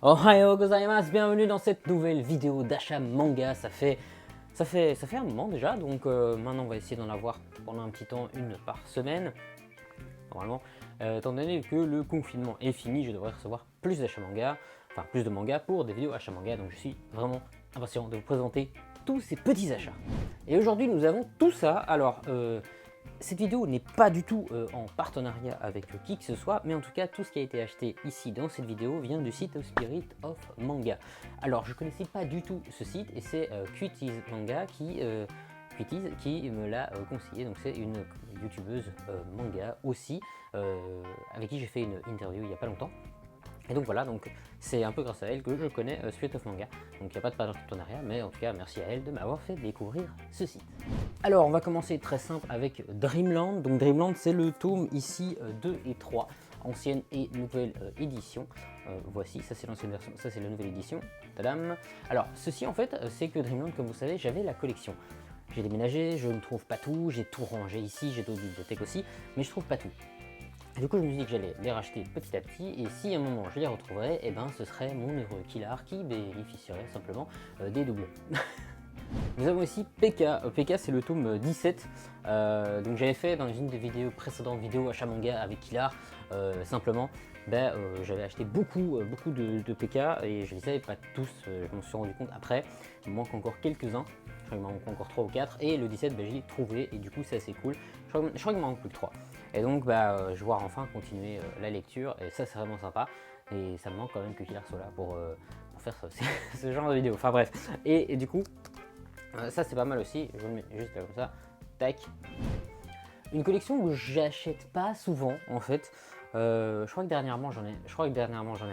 Ohayou gozaimasu, bienvenue dans cette nouvelle vidéo d'achat manga. Ça fait un moment déjà, donc maintenant on va essayer d'en avoir pendant un petit temps, une par semaine. Normalement, étant donné que le confinement est fini, je devrais recevoir plus d'achats manga, enfin plus de manga pour des vidéos achats manga, donc je suis vraiment impatient de vous présenter tous ces petits achats. Et aujourd'hui nous avons tout ça. Alors cette vidéo n'est pas du tout en partenariat avec qui que ce soit, mais en tout cas tout ce qui a été acheté ici dans cette vidéo vient du site Spirit of Manga. Alors je connaissais pas du tout ce site et c'est Cuties Manga qui me l'a conseillé. Donc c'est une youtubeuse manga aussi avec qui j'ai fait une interview il y a pas longtemps. Et donc voilà, donc c'est un peu grâce à elle que je connais Spirit of Manga. Donc il n'y a pas de partenariat, mais en tout cas merci à elle de m'avoir fait découvrir ce site. Alors on va commencer très simple avec Dreamland. Donc Dreamland c'est le tome ici 2 et 3, ancienne et nouvelle édition. Voici, ça c'est l'ancienne version, ça c'est la nouvelle édition. Tadam. Alors ceci en fait c'est que Dreamland, comme vous savez, j'avais la collection. J'ai déménagé, je ne trouve pas tout, j'ai tout rangé ici, j'ai d'autres bibliothèques aussi, mais je trouve pas tout. Du coup, je me suis dit que j'allais les racheter petit à petit, et si à un moment je les retrouverais, et ben ce serait mon heureux Killard qui bénéficierait simplement des doubles. Nous avons ici PK. PK c'est le tome 17. Donc j'avais fait dans une des vidéos précédentes, vidéo achat manga avec Killard, simplement. J'avais acheté beaucoup de PK et je les savais pas tous, je m'en suis rendu compte après. Il me manque encore quelques-uns, je crois qu'il m'en manque encore 3 ou 4, et le 17 je l'ai trouvé et du coup c'est assez cool. Je crois qu'il m'en manque plus que 3. Et donc je vais voir enfin continuer la lecture et ça c'est vraiment sympa. Et ça me manque quand même que Killard soit là pour faire ce genre de vidéo. Enfin bref, et du coup ça c'est pas mal aussi, je le mets juste là comme ça, tac. Une collection où j'achète pas souvent en fait. Je crois que dernièrement j'en ai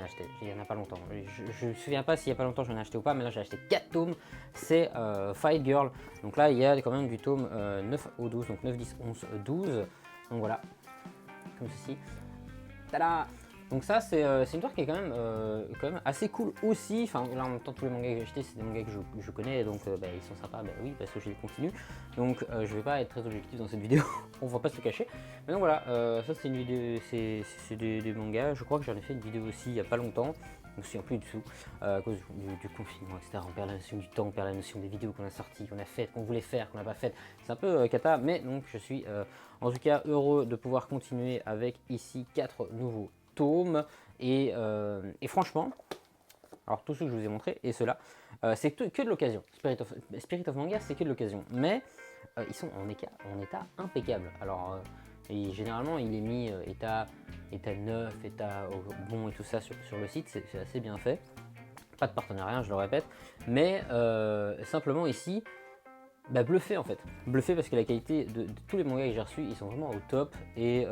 acheté, il y en a pas longtemps. Je me souviens pas s'il y a pas longtemps j'en ai acheté ou pas, mais là j'ai acheté 4 tomes. C'est Fight Girl. Donc là il y a quand même du tome 9 au 12, donc 9, 10, 11, 12. Donc voilà, comme ceci. Tada! Donc ça c'est une histoire qui est quand même assez cool aussi. Enfin là en même temps tous les mangas que j'ai achetés c'est des mangas que je connais, donc ils sont sympas, oui parce que je les continue. Donc je vais pas être très objectif dans cette vidéo, on va pas se le cacher. Mais donc voilà, ça c'est une vidéo, c'est des mangas. Je crois que j'en ai fait une vidéo aussi il y a pas longtemps. Je me souviens plus du tout, à cause du confinement, etc. On perd la notion du temps, on perd la notion des vidéos qu'on a sorties, qu'on a faites, qu'on voulait faire, qu'on n'a pas faites. C'est un peu cata, mais donc je suis en tout cas heureux de pouvoir continuer avec ici 4 nouveaux tomes. Et franchement, alors tous ceux que je vous ai montrés et ceux-là, c'est que de l'occasion. Spirit of Manga, c'est que de l'occasion. Mais ils sont en état impeccable. Alors, et généralement, il est mis état neuf, état bon et tout ça sur le site, c'est assez bien fait. Pas de partenariat, je le répète. Mais simplement ici, bluffé en fait. Bluffé parce que la qualité de tous les mangas que j'ai reçus, ils sont vraiment au top. Et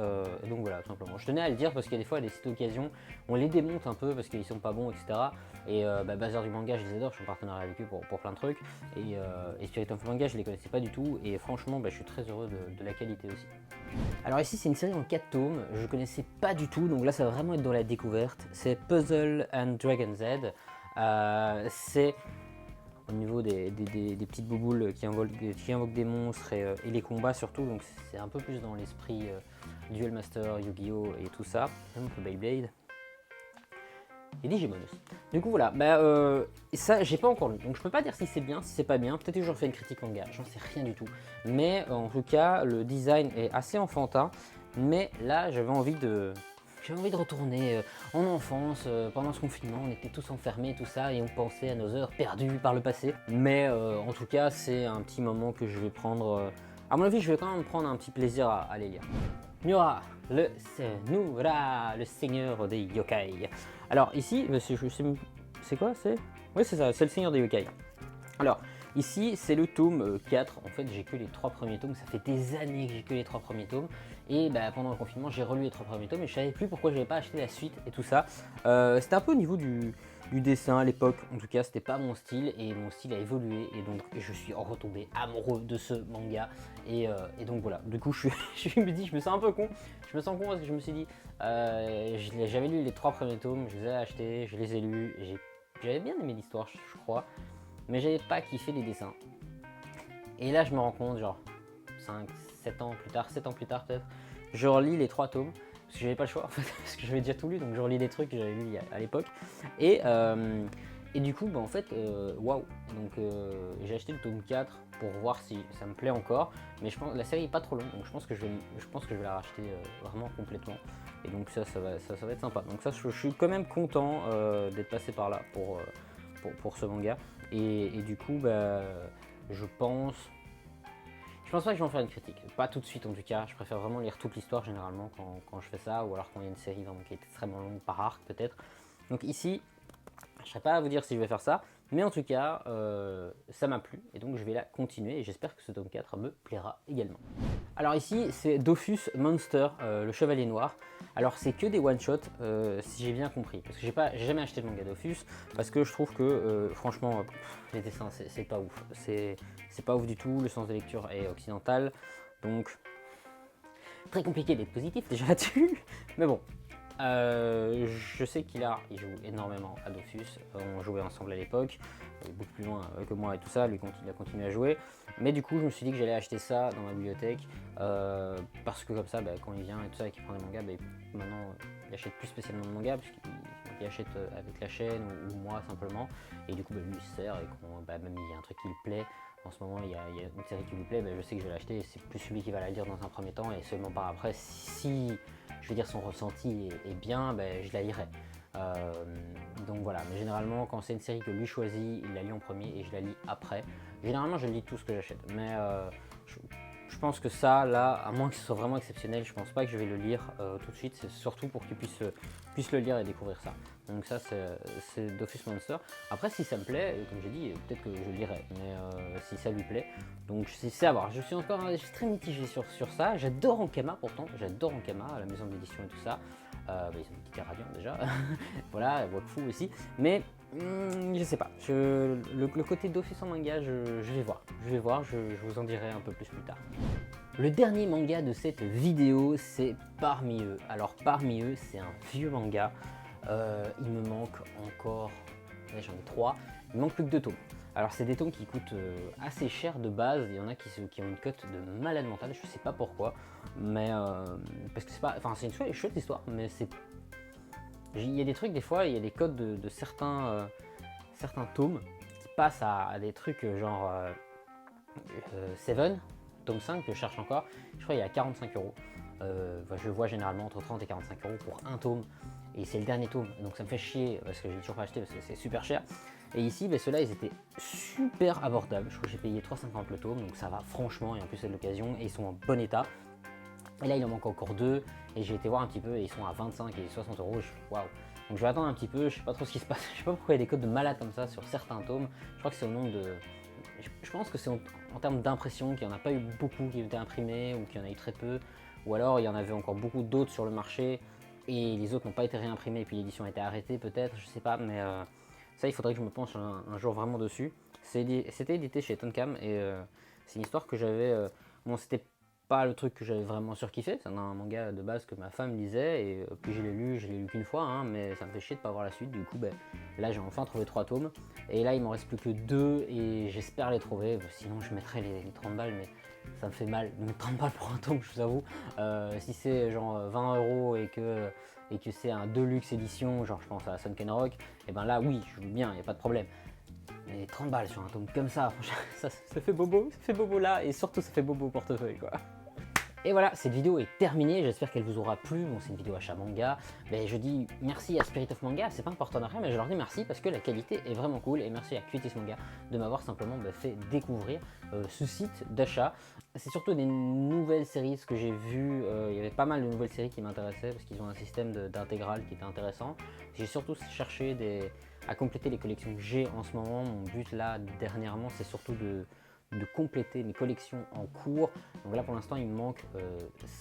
donc voilà, tout simplement. Je tenais à le dire parce qu'il y a des fois des sites d'occasion, on les démonte un peu parce qu'ils sont pas bons, etc. Et Bazar du manga, je les adore, je suis en partenariat avec eux pour plein de trucs. Et Spirit of Manga, je les connaissais pas du tout. Et franchement, je suis très heureux de la qualité aussi. Alors ici, c'est une série en 4 tomes, je connaissais pas du tout, donc là, ça va vraiment être dans la découverte. C'est Puzzle and Dragon Z. C'est au niveau des petites bouboules qui invoquent des monstres et les combats surtout, donc c'est un peu plus dans l'esprit Duel Master, Yu-Gi-Oh! Et tout ça, même que Beyblade. Et Digimon aussi. Du coup voilà, ça j'ai pas encore lu, donc je peux pas dire si c'est bien, si c'est pas bien, peut-être que j'en fais une critique manga, j'en sais rien du tout. Mais en tout cas, le design est assez enfantin, mais là j'avais envie de retourner en enfance. Pendant ce confinement, on était tous enfermés, tout ça, et on pensait à nos heures perdues par le passé. Mais en tout cas, c'est un petit moment que je vais prendre. À mon avis, je vais quand même prendre un petit plaisir à les lire. Nura, le seigneur des yokai. Alors ici, c'est quoi? Oui, c'est ça, c'est le seigneur des yokai. Alors, ici, c'est le tome 4. En fait, j'ai que les 3 premiers tomes. Ça fait des années que j'ai que les 3 premiers tomes. Et pendant le confinement, j'ai relu les 3 premiers tomes et je savais plus pourquoi j'avais pas acheté la suite et tout ça. C'était un peu au niveau du dessin à l'époque. En tout cas, c'était pas mon style et mon style a évolué. Et donc, je suis retombé amoureux de ce manga. Et donc voilà. Du coup, je me sens un peu con. Je me sens con parce que je me suis dit, j'avais lu les 3 premiers tomes, je les ai achetés, je les ai lus. J'avais bien aimé l'histoire, je crois. Mais j'avais pas kiffé les dessins. Et là, je me rends compte, genre 7 ans plus tard peut-être, je relis les 3 tomes. parce que j'avais pas le choix en fait, parce que j'avais déjà tout lu, donc je relis des trucs que j'avais lus à l'époque. Et du coup, bah, en fait, waouh! Donc j'ai acheté le tome 4 pour voir si ça me plaît encore, mais je pense la série est pas trop longue, donc je pense que je vais la racheter vraiment complètement. Et donc ça va être sympa. Donc ça, je suis quand même content d'être passé par là pour ce manga. Et du coup, bah, je pense pas que je vais en faire une critique, pas tout de suite en tout cas. Je préfère vraiment lire toute l'histoire généralement quand je fais ça, ou alors quand il y a une série vraiment qui est extrêmement longue par arc peut-être. Donc ici, je ne saurais pas à vous dire si je vais faire ça, mais en tout cas, ça m'a plu et donc je vais la continuer et j'espère que ce tome 4 me plaira également. Alors ici, c'est Dofus Monster, le Chevalier Noir. Alors c'est que des one-shots, si j'ai bien compris, parce que j'ai jamais acheté de manga Dofus, parce que je trouve que franchement, les dessins, c'est pas ouf. C'est pas ouf du tout, le sens de lecture est occidental, donc très compliqué d'être positif déjà là-dessus, mais bon. Je sais qu'il joue énormément à Dofus, on jouait ensemble à l'époque, il est beaucoup plus loin que moi et tout ça, lui il a continué à jouer, mais du coup je me suis dit que j'allais acheter ça dans ma bibliothèque, parce que comme ça, bah, quand il vient et tout ça et qu'il prend des mangas, bah, maintenant il achète plus spécialement de mangas, puisqu'il achète avec la chaîne ou moi simplement, et du coup bah, lui il se sert, et bah, même il y a un truc qui lui plaît. En ce moment, il y a une série qui lui plaît, bah, je sais que je vais l'acheter, et c'est plus celui qui va la lire dans un premier temps, et seulement par après, si je veux dire son ressenti est bien, ben, je la lirai. Donc voilà, mais généralement quand c'est une série que lui choisit, il la lit en premier et je la lis après. Généralement je lis tout ce que j'achète, mais je pense que ça, là, à moins que ce soit vraiment exceptionnel, je pense pas que je vais le lire tout de suite, c'est surtout pour qu'il puisse le lire et découvrir ça. Donc ça c'est Dofus Monster. Après si ça me plaît, comme j'ai dit, peut-être que je lirai, mais si ça lui plaît. Donc c'est à voir, je suis très mitigé sur ça. J'adore Ankama pourtant, j'adore Ankama, à la maison d'édition et tout ça. Bah, ils ont quitté Radiant déjà, voilà, Wakfu aussi, mais je sais pas, le côté Dofus en manga, je vais voir, je vous en dirai un peu plus tard. Le dernier manga de cette vidéo, c'est Parmi eux. Alors Parmi eux, c'est un vieux manga, il me manque encore, j'en ai 3, il me manque plus que 2 tomes. Alors c'est des tomes qui coûtent assez cher de base, il y en a qui ont une cote de malade mental, je sais pas pourquoi, mais parce que c'est pas, enfin c'est une chouette histoire, mais il y a des trucs des fois, il y a des codes de certains tomes qui passent à des trucs genre Seven, tome 5 que je cherche encore, je crois qu'il est à 45 euros. Je vois généralement entre 30 et 45 euros pour un tome, et c'est le dernier tome, donc ça me fait chier parce que j'ai toujours pas acheté parce que c'est super cher. Et ici, ben, ceux-là, ils étaient super abordables. Je crois que j'ai payé 3,50 le tome, donc ça va franchement, et en plus c'est de l'occasion, et ils sont en bon état. Et là, il en manque encore 2, et j'ai été voir un petit peu, et ils sont à 25 et 60 euros. Waouh! Donc je vais attendre un petit peu, je sais pas trop ce qui se passe, je sais pas pourquoi il y a des codes de malade comme ça sur certains tomes. Je crois que c'est au nom de. Je pense que c'est en termes d'impression qu'il n'y en a pas eu beaucoup qui ont été imprimés, ou qu'il y en a eu très peu, ou alors il y en avait encore beaucoup d'autres sur le marché, et les autres n'ont pas été réimprimés, et puis l'édition a été arrêtée peut-être, je sais pas, mais ça il faudrait que je me penche un jour vraiment dessus. C'était édité chez Tonkam, et c'est une histoire que j'avais. Bon, c'était pas le truc que j'avais vraiment surkiffé, c'est un manga de base que ma femme lisait, et puis je l'ai lu qu'une fois, hein, mais ça me fait chier de pas voir la suite. Du coup, ben, là j'ai enfin trouvé 3 tomes, et là il m'en reste plus que 2, et j'espère les trouver, sinon je mettrai les 30 balles, mais ça me fait mal de mettre 30 balles pour un tome, je vous avoue. Si c'est genre 20 euros et que c'est un deluxe édition, genre je pense à Sunken Rock, et ben là oui, je veux bien, il n'y a pas de problème. Mais 30 balles sur un tome comme ça, franchement, ça fait bobo là, et surtout ça fait bobo au portefeuille quoi. Et voilà, cette vidéo est terminée, j'espère qu'elle vous aura plu. Bon, c'est une vidéo achat manga, mais je dis merci à Spirit of Manga, c'est pas un partenariat, mais je leur dis merci parce que la qualité est vraiment cool, et merci à Cuties Manga de m'avoir simplement fait découvrir ce site d'achat. C'est surtout des nouvelles séries, ce que j'ai vu, il y avait pas mal de nouvelles séries qui m'intéressaient parce qu'ils ont un système d'intégrale qui était intéressant. J'ai surtout cherché à compléter les collections que j'ai en ce moment. Mon but là, dernièrement, c'est surtout de compléter mes collections en cours. Donc là pour l'instant il me manque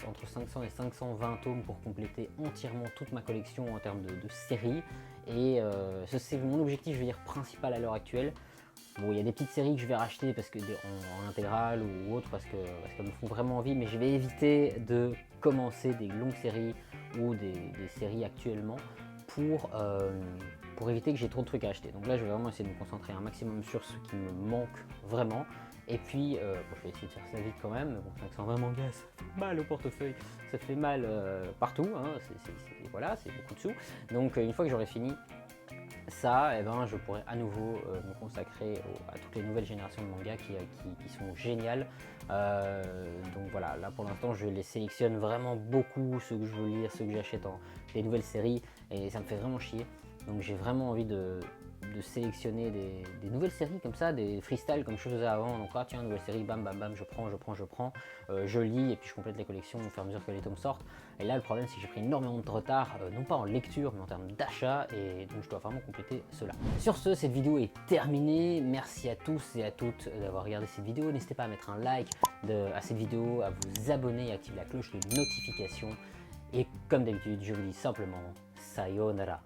entre 500 et 520 tomes pour compléter entièrement toute ma collection en termes de séries, et c'est mon objectif, je vais dire, principal à l'heure actuelle. Bon, il y a des petites séries que je vais racheter parce que en intégrale ou autre, parce qu'elles me font vraiment envie, mais je vais éviter de commencer des longues séries ou des séries actuellement pour pour éviter que j'ai trop de trucs à acheter. Donc là, je vais vraiment essayer de me concentrer un maximum sur ce qui me manque vraiment. Et puis, bon, je vais essayer de faire ça vite quand même. Bon, 520 mangas, ça fait mal au portefeuille, ça fait mal partout. Hein. Voilà, c'est beaucoup de sous. Donc une fois que j'aurai fini ça, eh ben, je pourrais à nouveau me consacrer à toutes les nouvelles générations de mangas qui sont géniales. Donc voilà, là pour l'instant je les sélectionne vraiment beaucoup, ceux que je veux lire, ceux que j'achète en des nouvelles séries, et ça me fait vraiment chier. Donc j'ai vraiment envie de sélectionner des nouvelles séries comme ça, des freestyles comme je faisais avant. Donc ah tiens, nouvelle série, bam bam bam, je prends, je lis et puis je complète les collections au fur et à mesure que les tomes sortent. Et là le problème c'est que j'ai pris énormément de retard, non pas en lecture mais en termes d'achat, et donc je dois vraiment compléter cela. Sur ce, cette vidéo est terminée. Merci à tous et à toutes d'avoir regardé cette vidéo. N'hésitez pas à mettre un like à cette vidéo, à vous abonner et activer la cloche de notification. Et comme d'habitude, je vous dis simplement sayonara.